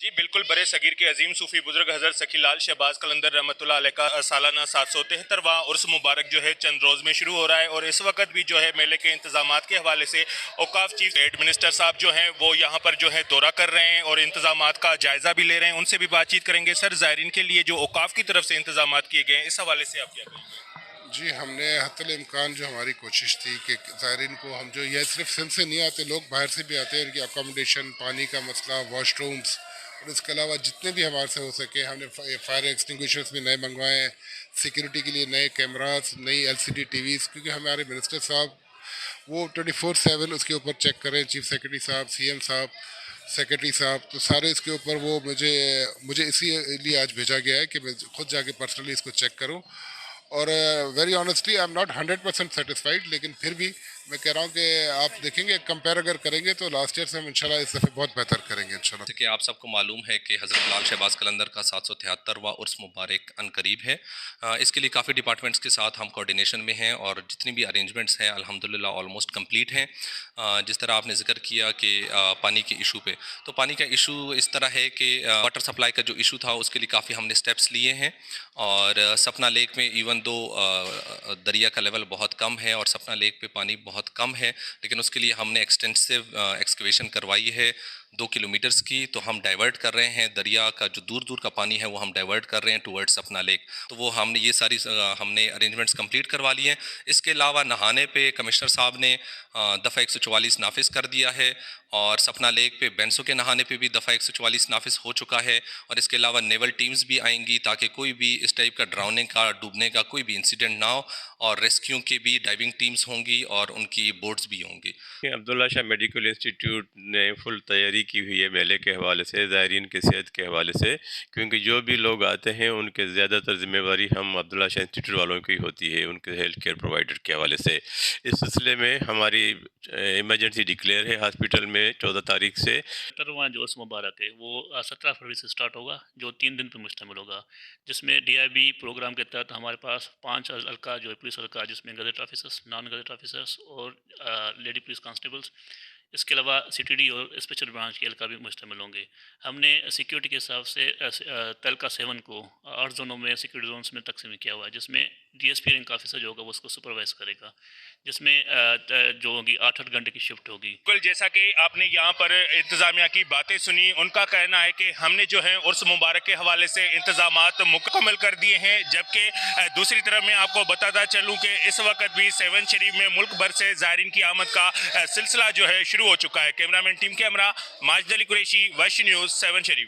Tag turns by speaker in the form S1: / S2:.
S1: جی بالکل، برے صغیر کے عظیم صوفی بزرگ حضرت سخی لال شہباز قلندر رحمۃ اللہ علیہ کا سالانہ 773واں عرس مبارک جو ہے چند روز میں شروع ہو رہا ہے، اور اس وقت بھی جو ہے میلے کے انتظامات کے حوالے سے اوقاف چیف ایڈمنسٹر صاحب جو ہیں وہ یہاں پر جو ہے دورہ کر رہے ہیں اور انتظامات کا جائزہ بھی لے رہے ہیں. ان سے بھی بات چیت کریں گے. سر، زائرین کے لیے جو اوقاف کی طرف سے انتظامات کیے گئے ہیں، اس حوالے سے آپ کیا کہیں گے؟
S2: جی، ہم نے حتی الامکان جو ہماری کوشش تھی کہ زائرین کو ہم جو یہ صرف سندھ سے نہیں آتے، لوگ باہر سے بھی آتے ہیں، ان کی اکوموڈیشن، پانی کا مسئلہ، واش رومز، اور اس کے علاوہ جتنے بھی ہمارے سے ہو سکے ہم نے فائر ایکسٹنگوشرز بھی نئے منگوائے ہیں، سیکورٹی کے لیے نئے کیمراز، نئی LCD TVs، کیونکہ ہمارے منسٹر صاحب وہ 24/7 اس کے اوپر چیک کریں. چیف سیکرٹری صاحب، CM صاحب، سیکرٹری صاحب، تو سارے اس کے اوپر وہ مجھے اسی لیے آج بھیجا گیا ہے کہ میں خود جا کے پرسنلی اس کو چیک کروں. اور very honestly I am not 100% satisfied, لیکن پھر بھی میں کہہ رہا ہوں کہ آپ دیکھیں گے، کمپیئر اگر کریں گے تو لاسٹ ایئر سے ہم انشاءاللہ اس دفعہ بہت بہتر کریں گے انشاءاللہ.
S3: جیسے کہ آپ سب کو معلوم ہے کہ حضرت لال شہباز قلندر کا 773واں عرس مبارک عنقریب ہے. اس کے لیے کافی ڈپارٹمنٹس کے ساتھ ہم کوارڈینیشن میں ہیں، اور جتنی بھی ارینجمنٹس ہیں الحمدللہ آلموسٹ کمپلیٹ ہیں. جس طرح آپ نے ذکر کیا کہ پانی کے ایشو پہ، تو پانی کا ایشو اس طرح ہے کہ واٹر سپلائی کا جو ایشو تھا اس کے لیے کافی ہم نے سٹیپس لیے ہیں. اور سپنا لیک میں ایون دو دریا کا لیول بہت کم ہے اور سپنا لیک پہ پانی بہت کم ہے، لیکن اس کے لیے ہم نے ایکسٹینسو ایکسکیویشن کروائی ہے 2 کلومیٹرز کی. تو ہم ڈائیورٹ کر رہے ہیں دریا کا جو دور دور کا پانی ہے، وہ ہم ڈائیورٹ کر رہے ہیں ٹورڈ سپنا لیک. تو وہ ہم نے یہ ساری ہم نے ارینجمنٹس کمپلیٹ کروا لی ہیں. اس کے علاوہ نہانے پہ کمشنر صاحب نے دفعہ 144 نافذ کر دیا ہے، اور سپنا لیک پہ بینسوں کے نہانے پہ بھی دفعہ 144 نافذ ہو چکا ہے. اور اس کے علاوہ نیول ٹیمز بھی آئیں گی تاکہ کوئی بھی اس ٹائپ کا ڈراؤننگ کا، ڈوبنے کا کوئی بھی انسیڈنٹ نہ ہو. اور ریسکیو کی بھی ڈائیونگ ٹیمز ہوں گی اور ان کی بوٹس بھی ہوں گی.
S4: عبداللہ شاہ میڈیکل انسٹیٹیوٹ نے فل تیاری کی ہوئی ہے میلے کے حوالے سے، زائرین کی صحت کے حوالے سے، کیونکہ جو بھی لوگ آتے ہیں ان کے زیادہ تر ذمہ داری ہم عبداللہ شاہ انسٹیٹیوٹ والوں کی ہوتی ہے، ان کے ہیلتھ کیئر پرووائڈر کے حوالے سے. اس سلسلے میں ہماری ایمرجنسی ڈکلیئر ہے ہاسپٹل میں 14 تاریخ سے.
S5: 17واں جو عرس مبارک ہے وہ 17 فروری سے سٹارٹ ہوگا، جو 3 دن پر مشتمل ہوگا، جس میں DIB پروگرام کے تحت ہمارے پاس 5 حلقہ جو ہے پولیس حلقہ، جس میں gazette officers, naan gazette officers اور لیڈی پولیس کانسٹیبلس، اس کے علاوہ CTD اور اسپیشل برانچ کے حلقہ بھی مشتمل ہوں گے. ہم نے سیکیورٹی کے حساب سے تلکا 7 کو 8 زونوں میں سیکیورٹی زونس میں تقسیم کیا ہوا ہے، جس میں DSP رینک آفیسر جو ہوگا وہ اس کو سپروائز کرے گا، جس میں جو ہوگی 8 گھنٹے کی شفٹ ہوگی.
S1: بالکل، جیسا کہ آپ نے یہاں پر انتظامیہ کی باتیں سنی، ان کا کہنا ہے کہ ہم نے جو ہے عرس مبارک کے حوالے سے انتظامات مکمل کر دیے ہیں. جبکہ دوسری طرف میں آپ کو بتاتا چلوں کہ اس وقت بھی 7 شریف میں ملک بھر سے زائرین کی آمد کا سلسلہ جو ہے شروع ہو چکا ہے. کیمرہ مین ٹیم کے ہمراہ ماجد علی قریشی، ویسٹ نیوز، 7 شریف.